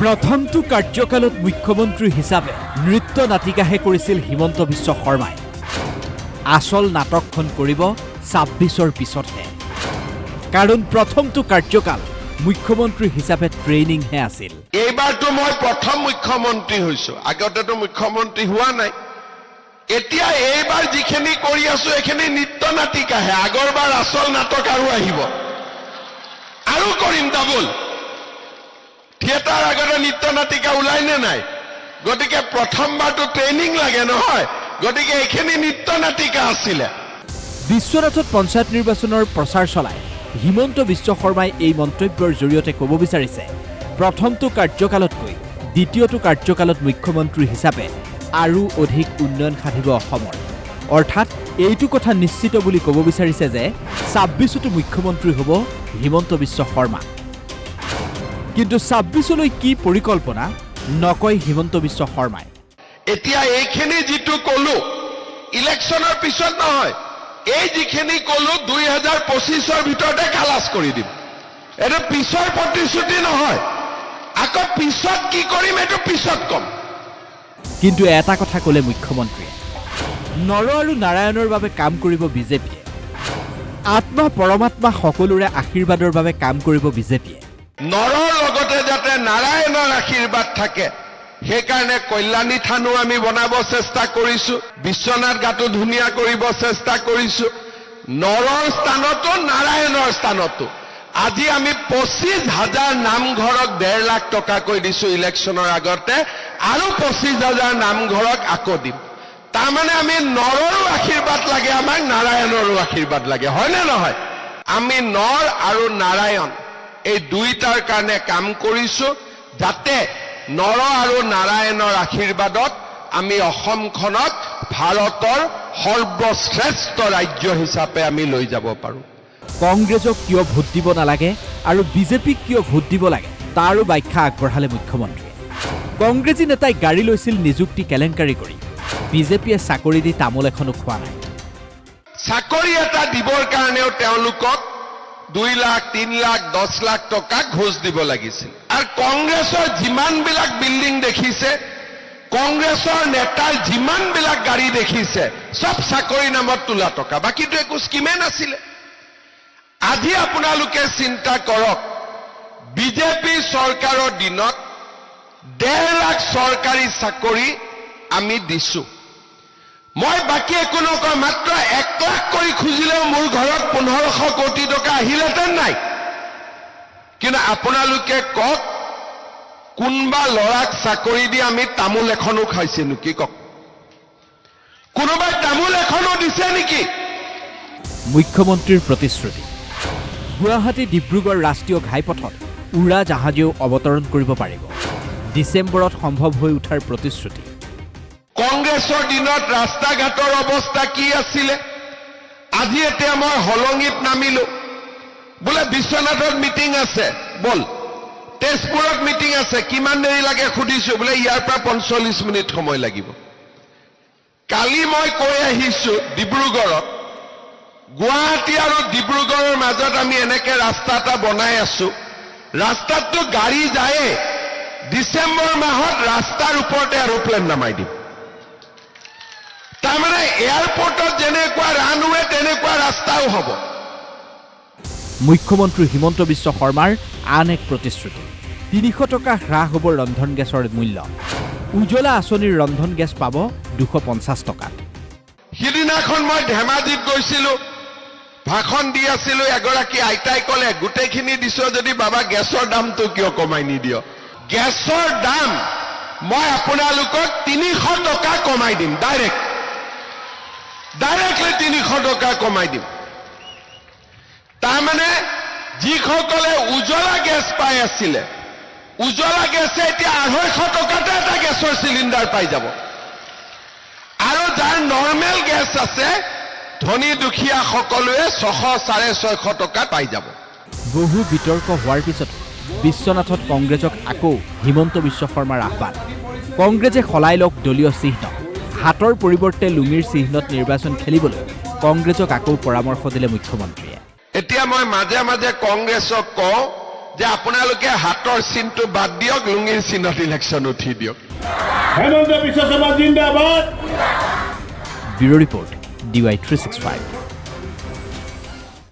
প্ৰথমটো কাৰ্যকালত মুখ্যমন্ত্ৰী হিচাপে নৃত্য নাটিকাহে কৰিছিল হিমন্ত বিশ্ব শৰ্মাই। আসল নাটকখন কৰিব ২৬ৰ পিছতহে, কাৰণ প্ৰথমটো কাৰ্যকাল মুখ্যমন্ত্ৰী হিচাপে ট্ৰেইনিংহে আছিল। এইবাৰটো মই প্ৰথম মুখ্যমন্ত্ৰী হৈছো, আগতেতো মুখ্যমন্ত্ৰী হোৱা নাই। এতিয়া এইবাৰ যিখিনি কৰি আছো এইখিনি নৃত্য নাটিকাহে, আগৰবাৰ আসল নাটক আৰু আহিব, আৰু কৰিম ডাবল। থিয়েটাৰ আগতে নৃত্য নাটিকা ওলাই নে নাই? গতিকে প্ৰথমবাৰটো ট্ৰেইনিং লাগে নহয়, গতিকে এইখিনি নৃত্য নাটিকা আছিলে। বিশ্বনাথত পঞ্চায়ত নিৰ্বাচনৰ প্ৰচাৰ চলাই হিমন্ত বিশ্ব শৰ্মাই এই মন্তব্যৰ জৰিয়তে ক'ব বিচাৰিছে, প্ৰথমটো কাৰ্যকালতকৈ দ্বিতীয়টো কাৰ্যকালত মুখ্যমন্ত্ৰী হিচাপে আৰু অধিক উন্নয়ন সাধিব অসমৰ। অৰ্থাৎ এইটো কথা নিশ্চিত বুলি ক'ব বিচাৰিছে যে ২৬তো মুখ্যমন্ত্ৰী হ'ব হিমন্ত বিশ্ব শৰ্মা। কিন্তু ২৬লৈ কি পৰিকল্পনা নকয় হিমন্ত বিশ্ব শৰ্মাই। এতিয়া এইখিনি যিটো ক'লো ইলেকশ্যনৰ পিছত নহয়, এই যিখিনি ক'লো ২০২৫ৰ ভিতৰতে খালাস কৰি দিম। এইটো পিছৰ প্ৰতিশ্ৰুতি নহয়, আকৌ পিছত কি কৰিম এইটো পিছত ক'ম। কিন্তু এটা কথা ক'লে মুখ্যমন্ত্ৰীয়ে, নৰ আৰু নাৰায়ণৰ বাবে কাম কৰিব বিজেপিয়ে, আত্মা পৰমাত্মা সকলোৰে আশীৰ্বাদৰ বাবে কাম কৰিব বিজেপিয়ে। নৰৰ লগতে যাতে নাৰায়ণৰ আশীৰ্বাদ থাকে, সেইকাৰণে কল্যাণী থানো আমি বনাব চেষ্টা কৰিছো, বিশ্বনাথ ঘাটো ধুনীয়া কৰিব চেষ্টা কৰিছো, নৰৰ স্থানতো নাৰায়ণৰ স্থানতো। আজি আমি ২৫,০০০ নামঘৰক ১.৫ লাখ টকাকৈ দিছো ইলেকশ্যনৰ আগতে, আৰু ২৫,০০০ নামঘৰক আকৌ দিম। তাৰমানে আমি নৰৰো আশীৰ্বাদ লাগে, আমাক নাৰায়ণৰো আশীৰ্বাদ লাগে, হয়নে নহয়? আমি নৰ আৰু নাৰায়ণ এই দুইটাৰ কাৰণে কাম কৰিছো, যাতে নৰ আৰু নাৰায়ণৰ আশীৰ্বাদত আমি অসমখনক ভাৰতৰ সৰ্বশ্ৰেষ্ঠ ৰাজ্য হিচাপে আমি লৈ যাব পাৰোঁ। কংগ্ৰেছক কিয় ভোট দিব নালাগে আৰু বিজেপিক কিয় ভোট দিব লাগে তাৰো ব্যাখ্যা আগবঢ়ালে মুখ্যমন্ত্ৰীয়ে। কংগ্ৰেছী নেতাই গাড়ী লৈছিল নিযুক্তি কেলেংকাৰী কৰি, বিজেপিয়ে চাকৰি দি তামোল এখনো খোৱা নাই। চাকৰি এটা দিবৰ কাৰণেও তেওঁলোকক ২ লাখ, ৩ লাখ, ১০ লাখ টকা ঘোষ দিব লাগিছিল। আৰু কংগ্ৰেছৰ যিমানবিলাক বিল্ডিং দেখিছে, কংগ্ৰেছৰ নেতাৰ যিমানবিলাক গাড়ী দেখিছে, চব চাকৰি নামত তোলা টকা, বাকীটো একো স্কিমে নাছিলে। আজি আপোনালোকে চিন্তা কৰক, বিজেপি চৰকাৰৰ দিনত ১.৫ লাখ চৰকাৰী চাকৰি আমি দিছো। মই বাকী একো নকওঁ, মাত্ৰ ১ লাখ কৰি খুজিলেও মোৰ ঘৰত ১৫০০ কোটি টকা আহিলেহেঁতেন নাই। কিন্তু আপোনালোকে কওক, কোনোবা ল'ৰাক চাকৰি দি আমি তামোল এখনো খাইছে নেকি? কওক, কোনোবাই তামোল এখনো দিছে নেকি? মুখ্যমন্ত্ৰীৰ প্ৰতিশ্ৰুতি, গুৱাহাটী ডিব্ৰুগড় ৰাষ্ট্ৰীয় ঘাইপথত উৰা জাহাজেও অৱতৰণ কৰিব পাৰিব, ডিচেম্বৰত সম্ভৱ হৈ উঠাৰ প্ৰতিশ্ৰুতি। কংগ্ৰেছৰ দিনত ৰাস্তা ঘাটৰ অৱস্থা কি আছিলে? আজি এতিয়া মই হলঙিত নামিলো, বোলে বিশ্বনাথত মিটিং আছে, বল তেজপুৰত মিটিং আছে, কিমান দেৰি লাগে সুধিছো, বোলে ইয়াৰ পৰা ৪৫ মিনিট সময় লাগিব। কালি মই কৈ আহিছো ডিব্ৰুগড়ত, গুৱাহাটী আৰু ডিব্ৰুগড়ৰ মাজত আমি এনেকে ৰাস্তা এটা বনাই আছো, ৰাস্তাততো গাড়ী যায়ে, ডিচেম্বৰ মাহত ৰাস্তাৰ ওপৰতে এৰোপ্লেন নামাই দিম। তাৰমানে এয়াৰপৰ্টত যেনেকুৱা ৰানৱে তেনেকুৱা ৰাস্তাও হ'ব। মুখ্যমন্ত্ৰী হিমন্ত বিশ্ব শৰ্মাৰ আন এক প্ৰতিশ্ৰুতি, ৩০০ টকা হ্ৰাস হ'ব ৰন্ধন গেছৰ মূল্য, উজ্জ্বলা আঁচনিৰ ৰন্ধন গেছ পাব ২৫০ টকাত। সিদিনাখন মই ধেমাজিত গৈছিলো, ভাষণ দি আছিলো, এগৰাকী আইতাই ক'লে, গোটেইখিনি দিছ যদি বাবা গেছৰ দামটো কিয় কমাই নিদিয়? গেছৰ দাম মই আপোনালোকক ৩০০ টকা কমাই দিম, ডাইৰেক্টলি ৩০০ টকা কমাই দিম। তাৰমানে যিসকলে উজ্জ্বলা গেছ পাই আছিলে, উজ্জ্বলা গেছে এতিয়া ২৫০ টকাতে এটা গেছৰ চিলিণ্ডাৰ পাই যাব। আৰু যাৰ নৰ্মেল গেছ আছে, ধনী দুখীয়া সকলোৱে ৬০০-৬৫০ টকা পাই যাব। বহু বিতৰ্ক হোৱাৰ পিছত বিশ্বনাথত কংগ্ৰেছক আকৌ হিমন্ত বিশ্ব শৰ্মাৰ আহ্বান, কংগ্ৰেছে সলাই লওক দলীয় চিহ্ন, হাতৰ পৰিৱৰ্তে লুঙিৰ চিহ্নত নিৰ্বাচন খেলিবলৈ কংগ্ৰেছক আকৌ পৰামৰ্শ দিলে মুখ্যমন্ত্ৰীয়ে। এতিয়া মই মাজে মাজে কংগ্ৰেছক কওঁ, যে আপোনালোকে হাতৰ চিনটো বাদ দিয়ক, লুঙিৰ চিনত ইলেকশ্যন উঠি দিয়ক। হেমন্ত বিশ্ব শৰ্মা জিন্দাবাদ। Bureau report DY365।